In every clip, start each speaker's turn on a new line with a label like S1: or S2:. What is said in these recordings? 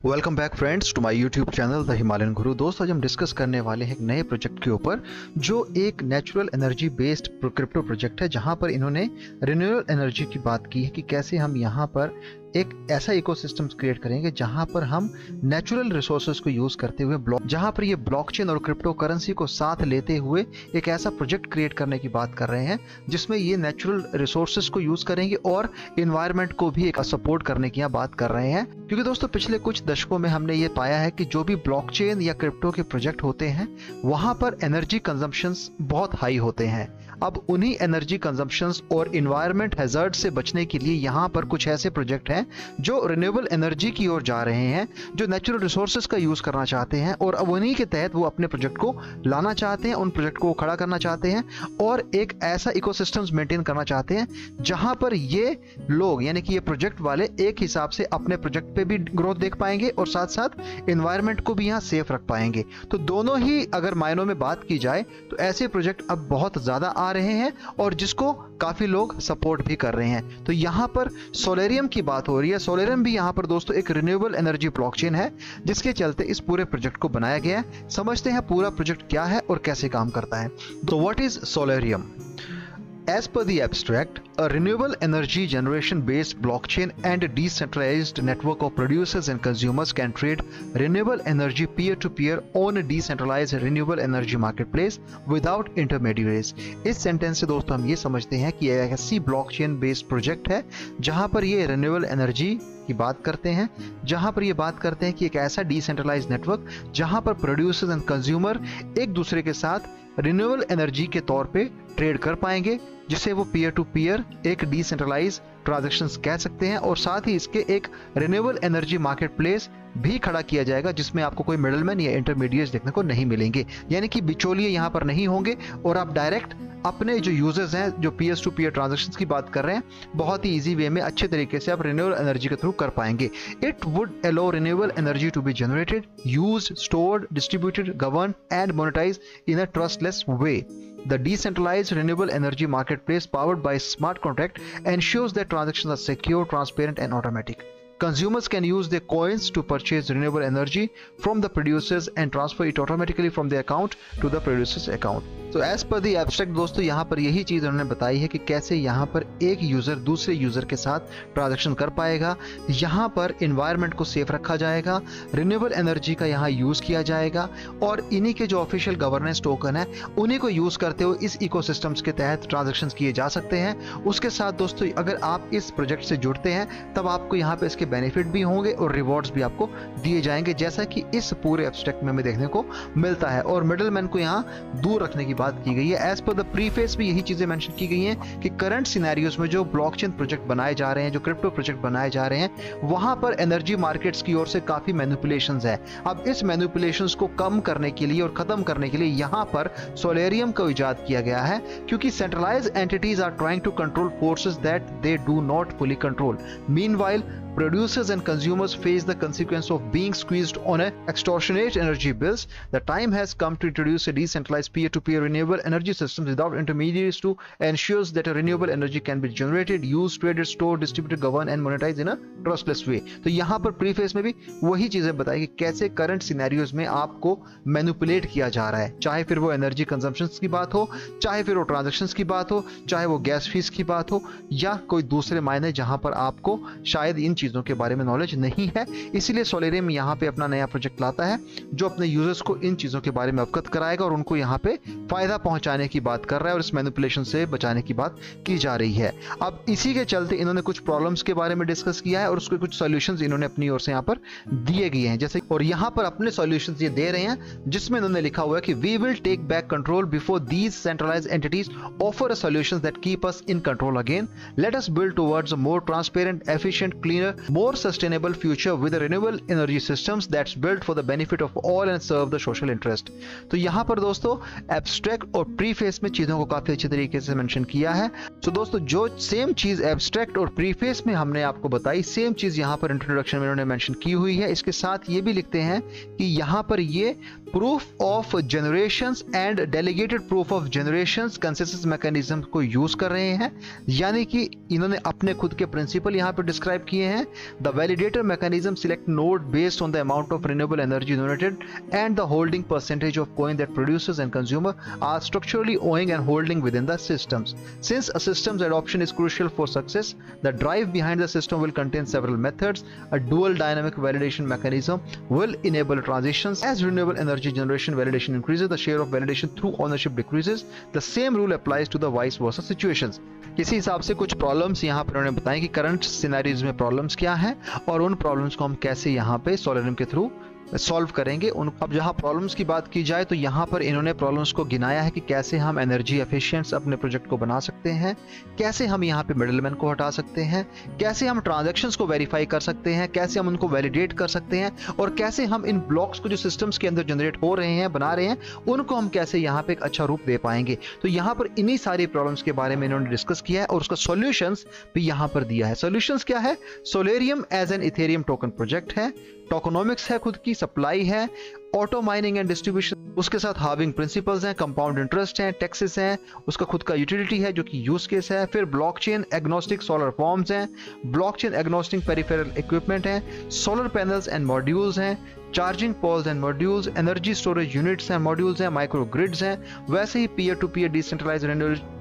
S1: Welcome back friends to my YouTube channel the Himalayan Guru. दोस्तों आज हम डिस्कस करने वाले हैं एक नए प्रोजेक्ट के ऊपर जो एक natural energy based crypto project है, जहां पर इन्होंने रिन्यूएबल एनर्जी की बात की है कि कैसे हम यहां पर एक ऐसा इकोसिस्टम क्रिएट करेंगे जहां पर हम नेचुरल रिसोर्सेज को यूज करते हुए जहां पर ये ब्लॉकचेन और क्रिप्टो करेंसी को साथ लेते हुए एक ऐसा प्रोजेक्ट क्रिएट करने की बात कर रहे हैं जिसमें ये नेचुरल रिसोर्सेज को यूज करेंगे और इन्वायरमेंट को भी एक सपोर्ट करने की बात कर रहे हैं। क्योंकि दोस्तों पिछले कुछ दशकों में हमने ये पाया है कि जो भी ब्लॉकचेन या क्रिप्टो के प्रोजेक्ट होते हैं वहां पर एनर्जी कंजम्पशंस बहुत हाई होते हैं। अब उन्हीं एनर्जी कंजम्पशंस और इन्वायरमेंट हैजर्ड से बचने के लिए यहाँ पर कुछ ऐसे प्रोजेक्ट हैं जो रिन्यूएबल एनर्जी की ओर जा रहे हैं, जो नेचुरल रिसोर्सेज का यूज करना चाहते हैं और अब उन्हीं के तहत वो अपने प्रोजेक्ट को लाना चाहते हैं, उन प्रोजेक्ट को खड़ा करना चाहते हैं और एक ऐसा इकोसिस्टम्स मेंटेन करना चाहते हैं जहां पर ये लोग यानी कि ये प्रोजेक्ट वाले एक हिसाब से अपने प्रोजेक्ट पे भी ग्रोथ देख पाएंगे और साथ साथ इन्वायरमेंट को भी यहाँ सेफ रख पाएंगे। तो दोनों ही अगर मायनों में बात की जाए तो ऐसे प्रोजेक्ट अब बहुत ज्यादा आ रहे हैं और जिसको काफी लोग सपोर्ट भी कर रहे हैं। तो यहाँ पर सोलेरियम की बात हो रही है। सोलेरियम भी यहाँ पर दोस्तों एक रिन्यूएबल एनर्जी ब्लॉकचेन है जिसके चलते इस पूरे प्रोजेक्ट को बनाया गया है। समझते हैं पूरा प्रोजेक्ट क्या है और कैसे काम करता है। तो what is Solarium? As per the abstract, a renewable energy generation based blockchain and a decentralized network of producers and consumers can trade renewable energy peer to peer on a decentralized renewable energy marketplace without intermediaries। इस sentence से दोस्तों हम ये समझते हैं कि एक ऐसी ब्लॉकचेन बेस्ड प्रोजेक्ट है जहां पर ये रिन्यूएबल एनर्जी की बात करते हैं, जहां पर ये बात करते हैं कि एक ऐसा डिसेंट्रलाइज्ड नेटवर्क जहां पर प्रोड्यूसर्स एंड कंज्यूमर एक दूसरे के साथ रिन्यूएबल एनर्जी के तौर पे ट्रेड कर पाएंगे, जिसे वो पीयर टू पीयर एक डिसेंट्रलाइज ट्रांजैक्शंस कह सकते हैं। और साथ ही इसके एक रिन्यूएबल एनर्जी मार्केट प्लेस भी खड़ा किया जाएगा जिसमें आपको कोई मिडलमैन या इंटरमीडिएट्स देखने को नहीं मिलेंगे, यानी कि बिचौलिए यहाँ पर नहीं होंगे और आप डायरेक्ट अपने जो यूजर्स हैं जो पीयर टू पीयर ट्रांजैक्शंस की बात कर रहे हैं बहुत ही इजी वे में अच्छे तरीके से आप रिन्यूएबल एनर्जी के थ्रू कर पाएंगे। It would allow renewable energy to be generated, used, stored, distributed, govern and monetize in a trustless way. The decentralized renewable energy marketplace powered by smart contract ensures that transactions are secure, transparent and automatic. Consumers can use their coins to purchase renewable energy from the producers and transfer it automatically from their account to the producer's account. तो as per दी abstract दोस्तों यहाँ पर यही चीज उन्होंने बताई है कि कैसे यहाँ पर एक यूजर दूसरे यूजर के साथ ट्रांजैक्शन कर पाएगा। यहाँ पर इन्वायरमेंट को सेफ रखा जाएगा, रिन्यूएबल एनर्जी का यहाँ यूज किया जाएगा और इन्हीं के जो ऑफिशियल गवर्नेंस टोकन है उन्हीं को यूज करते हुए इस इकोसिस्टम्स के तहत ट्रांजैक्शंस किए जा सकते हैं। उसके साथ दोस्तों अगर आप इस प्रोजेक्ट से जुड़ते हैं तब आपको यहाँ पे इसके बेनिफिट भी होंगे और रिवॉर्ड्स भी आपको दिए जाएंगे, जैसा कि इस पूरे एब्स्ट्रैक्ट में हमें देखने को मिलता है। और मिडलमैन को यहाँ दूर रखने की बात की गई है। एज पर द प्रीफेस में यही चीजें मेंशन की गई हैं कि करंट सिनेरियोस में जो ब्लॉकचेन प्रोजेक्ट बनाए जा रहे हैं, जो क्रिप्टो प्रोजेक्ट बनाए जा रहे हैं, वहां पर एनर्जी मार्केट्स की ओर से काफी मैनिपुलेशंस है। अब इस मैनिपुलेशंस को कम करने के लिए और खत्म करने के लिए यहां पर सोलेरियम का इजाद किया गया है, क्योंकि centralised entities are trying to control forces that they do not fully control. Meanwhile producers and consumers face the consequence of being squeezed on extortionate energy bills. The time has come to introduce a decentralized peer-to-peer renewable energy systems without intermediaries to ensure that a renewable energy can be generated, used, traded, stored, distributed, governed and monetized in a trustless way. तो यहाँ पर preface में भी वही चीजें बताई कि कैसे करंट सिनेरियोज में आपको मैनिपुलेट किया जा रहा है, चाहे फिर वो एनर्जी कंजम्पशंस की बात हो, चाहे फिर वो ट्रांजैक्शंस की बात हो, चाहे वो गैस फीस की बात हो या कोई दूसरे मायने जहां पर आपको शायद इन चीजों के बारे में नॉलेज नहीं है। इसीलिए सोलेरियम यहाँ पे अपना नया प्रोजेक्ट लाता है जो अपने यूजर्स को इन चीजों के बारे में अवगत कराएगा और उनको यहाँ पे फायदा पहुंचाने की बात कर रहा है और इस मैनिपुलेशन से बचाने की बात की जा रही है। अब इसी के चलते इन्होंने कुछ प्रॉब्लम्स के बारे में डिस्कस किया है और उसके कुछ सॉल्यूशंस इन्होंने अपनी ओर से यहाँ पर दिए गए हैं, जैसे और यहाँ पर अपने सॉल्यूशंस ये दे रहे हैं जिसमें इन्होंने लिखा हुआ है कि we will take back control before these centralised entities offer a solutions that keep us in control again. Let us build towards a more transparent, efficient, cleaner, more sustainable future with the renewable energy systems that's built for the benefit of all and serve the social interest। तो यहाँ पर दोस्तों abstract और preface में चीजों को काफी अच्छे तरीके से मेंशन किया है। तो दोस्तों जो सेम चीज एब्स्ट्रैक्ट और प्रीफेस में हमने आपको बताई, सेम चीज यहाँ पर इंट्रोडक्शन में उन्होंने मेंशन की हुई है। इसके साथ ये भी लिखते हैं कि यहाँ पर ये proof of generations and delegated proof of generations consensus mechanism को यूज कर रहे हैं, यानी कि इन्होंने अपने खुद के प्रिंसिपल यहाँ पर डिस्क्राइब किए हैं हैं। The validator mechanism select node based on the amount of renewable energy generated and the holding percentage of coin that producers and consumer are structurally owing and holding within the systems. Since a system's adoption is crucial for success, the drive behind the system will contain several methods. A dual dynamic validation mechanism will enable transitions. As renewable energy generation validation increases, the share of validation through ownership decreases. The same rule applies to the vice versa situations. इसी हिसाब से कुछ problems यहाँ पर उन्होंने बताया कि current scenarios में प्रॉब्लम्स क्या हैं और उन प्रॉब्लम्स को हम कैसे यहाँ पे सोलेरियम के थ्रू सॉल्व करेंगे। अब जहाँ प्रॉब्लम्स की बात की जाए तो यहाँ पर इन्होंने प्रॉब्लम्स को गिनाया है कि कैसे हम एनर्जी एफिशिएंट्स अपने प्रोजेक्ट को बना सकते हैं, कैसे हम यहाँ पे मिडलमैन को हटा सकते हैं, कैसे हम ट्रांजैक्शंस को वेरीफाई कर सकते हैं, कैसे हम उनको वैलिडेट कर सकते हैं और कैसे हम इन ब्लॉक्स को जो सिस्टम्स के अंदर जनरेट हो रहे हैं, बना रहे हैं, उनको हम कैसे यहाँ पे एक अच्छा रूप दे पाएंगे। तो यहाँ पर इन्हीं सारी प्रॉब्लम्स के बारे में इन्होंने डिस्कस किया है और उसका सॉल्यूशंस भी यहाँ पर दिया है। सॉल्यूशंस क्या है? Solarium as an Ethereum token project है, टोकनोमिक्स है, खुद की सप्लाई है, ऑटो माइनिंग एंड डिस्ट्रीब्यूशन, उसके साथ हार्विंग प्रिंसिपल्स हैं, कंपाउंड इंटरेस्ट हैं, टैक्सेस हैं, उसका खुद का यूटिलिटी है जो कि यूज केस है, फिर ब्लॉकचेन एग्नोस्टिक सोलर फॉर्म्स हैं, ब्लॉकचेन एग्नोस्टिक पेरिफेरल इक्विपमेंट हैं, सोलर पैनल्स एंड मॉड्यूल्स हैं, charging poles and modules, energy storage units हैं, मॉड्यूल्स हैं, माइक्रो ग्रिड्स हैं, वैसे ही peer to peer decentralized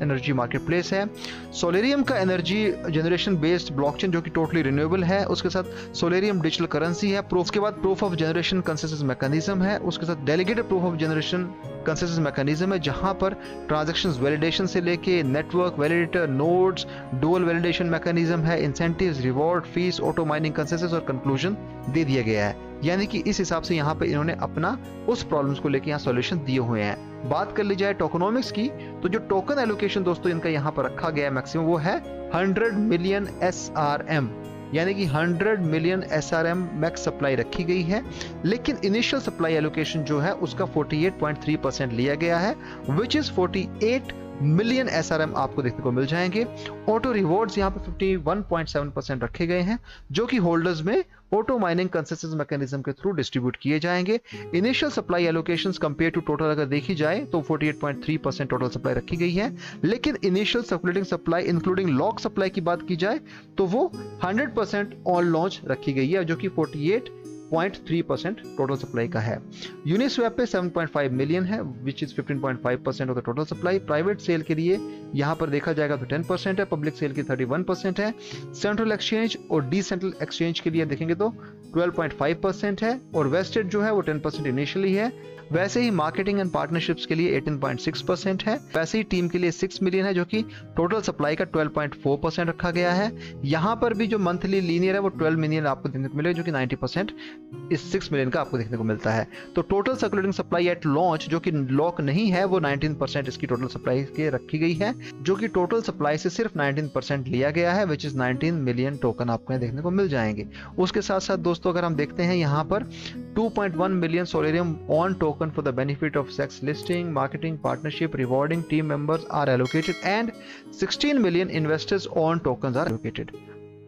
S1: energy market place है। सोलेरियम का एनर्जी जनरेशन बेस्ड ब्लॉकचेन जो कि टोटली रिन्यूएबल है, उसके साथ सोलेरियम डिजिटल करेंसी है, उसके बाद proof of generation consensus mechanism है, उसके साथ delegated proof of generation consensus mechanism है जहां पर ट्रांजैक्शंस वैलिडेशन से लेके network validator nodes dual validation mechanism है, incentives reward fees auto mining consensus और कंक्लूजन दे दिया गया है। यानी कि इस हिसाब से यहाँ पे इन्होंने अपना उस प्रॉब्लम्स को लेके यहाँ सॉल्यूशन दिए हुए हैं। बात कर ली जाए टोकनोमिक्स की तो जो टोकन एलोकेशन दोस्तों इनका यहाँ पर रखा गया है मैक्सिमम वो है 100 मिलियन SRM, यानी कि 100 मिलियन SRM मैक्स सप्लाई रखी गई है, लेकिन इनिशियल सप्लाई एलोकेशन जो है उसका 48.3% लिया गया है, विच इज 48 मिलियन SRM आपको देखने को मिल जाएंगे। ऑटो रिवॉर्ड्स यहाँ पे 51.7% रखे गए हैं जो कि होल्डर्स में ऑटो माइनिंग कंसेंसस मैकेनिज्म के थ्रू डिस्ट्रीब्यूट किए जाएंगे। Initial supply allocations compare to total अगर देखी जाए तो 48.3% टोटल सप्लाई रखी गई है, लेकिन initial circulating supply including lock supply की बात की जाए तो वो 100% ऑन लॉन्च रखी गई है जो कि 48.3% टोटल सप्लाई का है। यूनिस्वैप पे 7.5 मिलियन है which is 15.5% of the total supply. Private sale के लिए यहाँ पर देखा जाएगा तो 10% है, पब्लिक सेल की 31% है। सेंट्रल एक्सचेंज और डिसेंट्रल एक्सचेंज के लिए देखेंगे तो 12.5% है और वेस्टेड जो है वो 10% इनिशियली है। वैसे ही मार्केटिंग एंड पार्टनरशिप्स के लिए 18.6% है। वैसे ही टीम के लिए 6 मिलियन है जो कि टोटल सप्लाई का 12.4% रखा गया है। यहाँ पर भी जो मंथली लीनियर है वो 12 मिलियन आपको देखने को मिलेगा जो कि 90% इस 6 मिलियन का आपको देखने को मिलता है। तो total circulating supply at launch जो कि लॉक नहीं है वो 19% इसकी टोटल सप्लाई के रखी गई है, जो कि टोटल सप्लाई से सिर्फ 19% लिया गया है विच इज 19 मिलियन टोकन आपको यहाँ देखने को मिल जाएंगे। उसके साथ साथ दोस्तों अगर हम देखते हैं यहाँ पर 2.1 million Solarium on token for the benefit of sex listing, marketing, partnership, rewarding team members are allocated and 16 million investors on tokens are allocated.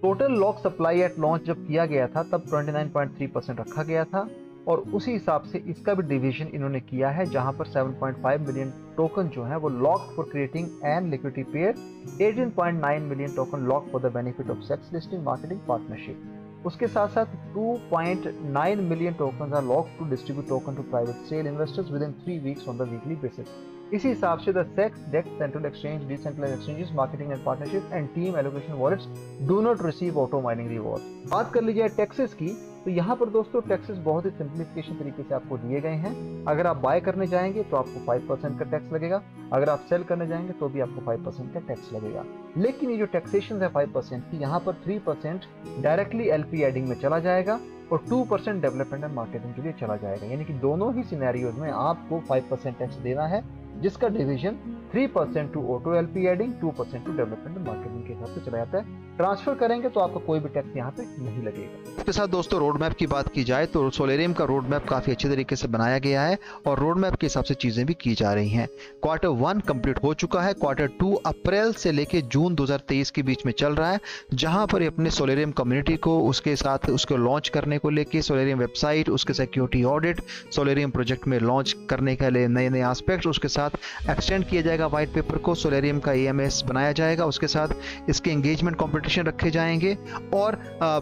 S1: Total lock supply at launch जब किया गया था तब 29.3% रखा गया था और उसी हिसाब से इसका भी डिवीजन इन्होंने किया है जहां पर 7.5 मिलियन टोकन जो है वो lock for creating and liquidity pair, 18.9 million token lock for the benefit of CEX listing, marketing, partnership. उसके साथ साथ 2.9 million tokens are locked to distribute token to private sale investors within 3 weeks on the weekly basis. इसी हिसाब से the CEX DEX central exchange, decentralised exchanges, marketing and partnership and team allocation wallets do not receive auto mining reward. बात कर लीजिए taxes की तो यहाँ पर दोस्तों टैक्सेस बहुत ही सिंप्लीफिकेशन तरीके से आपको दिए गए हैं। अगर आप बाय करने जाएंगे तो आपको 5% का टैक्स लगेगा, अगर आप सेल करने जाएंगे तो भी आपको 5% का टैक्स लगेगा। लेकिन ये जो टैक्सेशन है 5% की, यहाँ पर 3% डायरेक्टली LP एडिंग में चला जाएगा और 2% डेवलपमेंट एंड मार्केटिंग के लिए चला जाएगा। यानी कि दोनों ही सिनेरियोज में आपको 5% टैक्स देना है जिसका division 3% to auto LP adding, 2% to development and marketing के हिसाब से चला जाता है। ट्रांसफर करेंगे तो आपको कोई भी टैक्स यहाँ पे नहीं लगेगा। इसके साथ दोस्तों रोड मैप की बात की जाए तो सोलेरियम का रोड मैप काफी अच्छे तरीके से बनाया गया है और रोड मैप के हिसाब से चीजें भी की जा रही हैं। Q1 कंप्लीट हो चुका है, Q2 अप्रैल से लेके जून 2023 के बीच में चल रहा है, जहां पर अपने सोलेरियम कम्युनिटी को उसके साथ उसको लॉन्च करने को लेके सोलेरियम वेबसाइट, उसके सिक्योरिटी ऑडिट, सोलेरियम प्रोजेक्ट में लॉन्च करने के लिए नए नए एस्पेक्ट, उसके साथ एक्सटेंड किया जाएगा व्हाइट पेपर को, सोलेरियम का AMS बनाया जाएगा, उसके साथ इसके एंगेजमेंट कॉम्पिटिशन कंपटीशन रखे जाएंगे और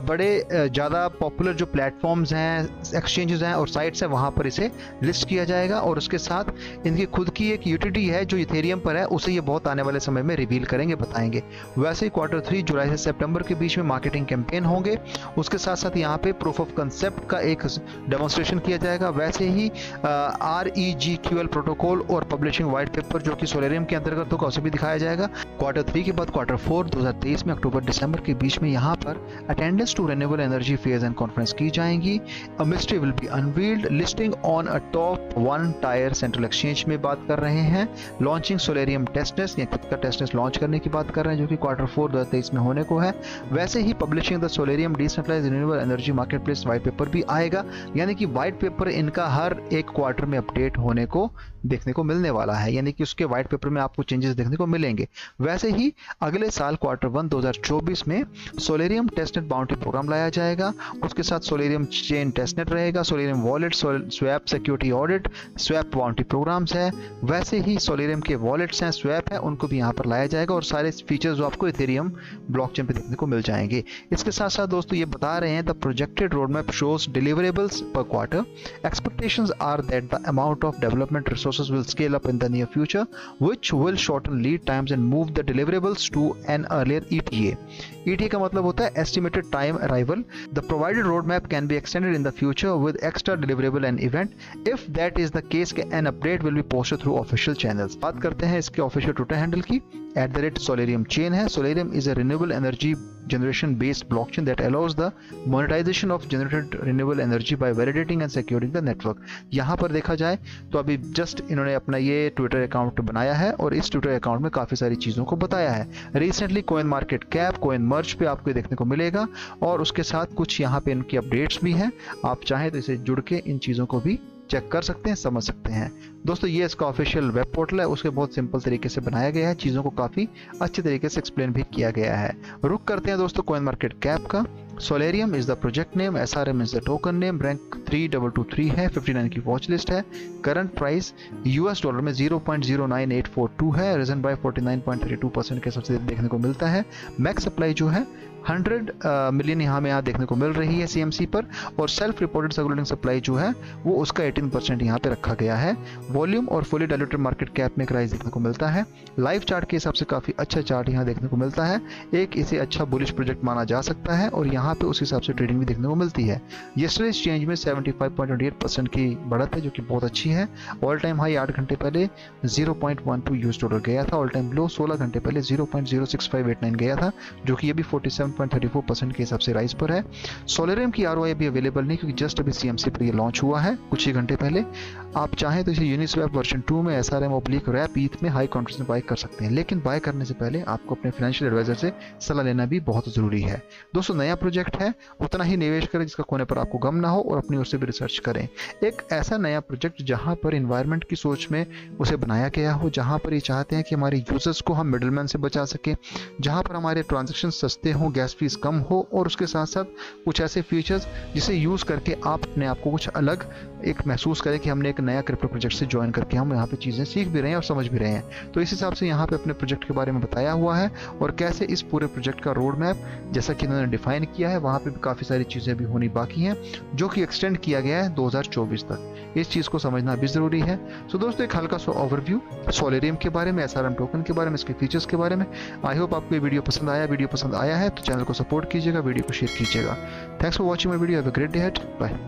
S1: बड़े ज़्यादा पॉपुलर जो प्लेटफॉर्म्स हैं, एक्सचेंजेस हैं और साइट्स हैं, वहाँ पर इसे लिस्ट किया जाएगा। और उसके साथ इनकी खुद की एक यूटिलिटी है जो इथेरियम पर है, उसे ये बहुत आने वाले समय में रिवील करेंगे, बताएंगे। वैसे ही Q3 जुलाई से सितंबर के बीच में मार्केटिंग कैंपेन होंगे। उसके साथ साथ यहाँ पे प्रूफ ऑफ कंसेप्ट का एक डेमोन्स्ट्रेशन किया जाएगा। वैसे ही REGQL प्रोटोकॉल और पब्लिशिंग व्हाइट पेपर जो कि सोलेरियम के अंतर्गत होगा उसे भी दिखाया जाएगा। Q3 के बाद Q4 2023 में अक्टूबर दिसंबर के बीच में यहाँ पर attendance to renewable energy fairs and conference की जाएंगी। A mystery will be unveiled, listing on a top 1 tier central exchange में बात कर रहे हैं। लॉन्चिंग सोलेरियम टेस्टनेस, या खुद का टेस्टनेस लॉन्च करने की बात कर रहे हैं जो कि Q4 2023 में होने को है। वैसे ही publishing the Solarium decentralized renewable energy market place white paper भी आएगा, यानी कि व्हाइट पेपर इनका हर एक क्वार्टर में अपडेट होने को देखने को मिलने वाला है, यानी कि उसके व्हाइट पेपर में आपको चेंजेस देखने को मिलेंगे। वैसे ही अगले साल Q1 2024 में सोलेरियम टेस्टनेट बाउंड्री प्रोग्राम लाया जाएगा। उसके साथ सोलेरियम चेन टेस्टनेट रहेगा, Solarium wallet, swap security audit, swap boundary programs है। वैसे ही सोलेरियम के वॉलेट्स हैं, स्वैप है, उनको भी यहाँ पर लाया जाएगा और सारे फीचर्स जो आपको इथेरियम ब्लॉकचेन पे देखने को मिल जाएंगे। इसके साथ साथ दोस्तों ये बता रहे हैं the projected road map shows deliverables per quarter. Expectations are that the amount of development resources will scale up in the near future, which will shorten lead times and move the deliverables to an earlier ETA. ETA का मतलब होता है Estimated Time Arrival. The provided roadmap can be extended in the future with extra deliverable and event. If that is the case, an update will be posted through official channels. बात करते हैं इसके official Twitter handle की। @Solarium chain है। Solarium is a renewable energy generation based blockchain that allows the monetization of generated renewable energy by validating and securing the network. यहाँ पर देखा जाए तो अभी जस्ट इन्होंने अपना ये ट्विटर अकाउंट बनाया है और इस ट्विटर अकाउंट में काफ़ी सारी चीज़ों को बताया है। Recently coin market cap, coin merge पे आपको देखने को मिलेगा और उसके साथ कुछ यहाँ पे इनकी अपडेट्स भी हैं। आप चाहें तो इसे जुड़ के इन चीज़ों को भी चेक कर सकते हैं, समझ सकते हैं। दोस्तों ये इसका ऑफिशियल वेब पोर्टल है, उसके बहुत सिंपल तरीके से बनाया गया है, चीज़ों को काफ़ी अच्छे तरीके से एक्सप्लेन भी किया गया है। रुक करते हैं दोस्तों कोइन मार्केट कैप का। Solarium is the project name, SRM is the token name, rank 3223 है, 59 की वॉच लिस्ट है। करंट प्राइस $में 0.09842 है, रिजन बाय 49.32% के सबसे देखने को मिलता है। मैक्स सप्लाई जो है 100 मिलियन यहाँ देखने को मिल रही है CMC पर, और सेल्फ रिपोर्टेड सर्कुलेटिंग सप्लाई जो है वो उसका 18% यहाँ पे रखा गया है। वॉल्यूम और फुली डायल्यूटेड मार्केट कैप में एक राइज देखने को मिलता है। लाइव चार्ट के हिसाब से काफ़ी अच्छा चार्ट यहाँ देखने को मिलता है। एक इसे अच्छा बुलिश प्रोजेक्ट माना जा सकता है और यहाँ पे उस हिसाब से ट्रेडिंग भी देखने को मिलती है। यस्टरडे एक्सचेंज में 75.28% की बढ़त है जो कि बहुत अच्छी है। ऑल टाइम हाई 8 घंटे पहले $0.12 गया था, ऑल टाइम लो 16 घंटे पहले 0.06589 गया था, जो कि ये भी 47.34% के हिसाब से राइज पर है। सोलेरियम की ROI अभी अवेलेबल नहीं क्योंकि जस्ट अभी CMC पर ये लॉन्च हुआ है कुछ ही घंटे पहले। आप चाहें तो इसे यूनिस्वैप वर्जन 2 में SRM/RAP ETH में हाई कॉन्फिडेंस में बाय कर सकते हैं, लेकिन बाय करने से पहले आपको अपने फाइनेंशियल एडवाइजर से सलाह लेना भी बहुत ज़रूरी है। दोस्तों नया प्रोजेक्ट है, उतना ही निवेश करें जिसका कोने पर आपको गम ना हो और अपनी ओर से भी रिसर्च करें। एक ऐसा नया प्रोजेक्ट जहां पर इन्वायरमेंट की सोच में उसे बनाया गया हो, जहां पर ये चाहते हैं कि हमारे यूजर्स को हम मिडलमैन से बचा सके, जहां पर हमारे ट्रांजेक्शन सस्ते हों, गैस फीस कम हो और उसके साथ साथ कुछ ऐसे फीचर्स जिसे यूज़ करके आप अपने आप को कुछ अलग एक महसूस करें कि हमने एक नया क्रिप्टो प्रोजेक्ट से ज्वाइन करके हम यहाँ पे चीज़ें सीख भी रहे हैं और समझ भी रहे हैं। तो इस हिसाब से यहाँ पे अपने प्रोजेक्ट के बारे में बताया हुआ है और कैसे इस पूरे प्रोजेक्ट का रोड मैप जैसा कि इन्होंने डिफाइन किया है, वहाँ पे भी काफ़ी सारी चीज़ें भी होनी बाकी हैं जो कि एक्सटेंड किया गया है 2024 तक। इस चीज़ को समझना भी ज़रूरी है। सो दोस्तों एक हल्का सा ओवरव्यू सोलेरियम के बारे में, SRM टोकन के बारे में, इसके फीचर्स के बारे में। आई होप आपको ये वीडियो पसंद आया। वीडियो पसंद आया है तो चैनल को सपोर्ट कीजिएगा, वीडियो को शेयर कीजिएगा। Thanks for watching my video. Have a great day ahead. Bye.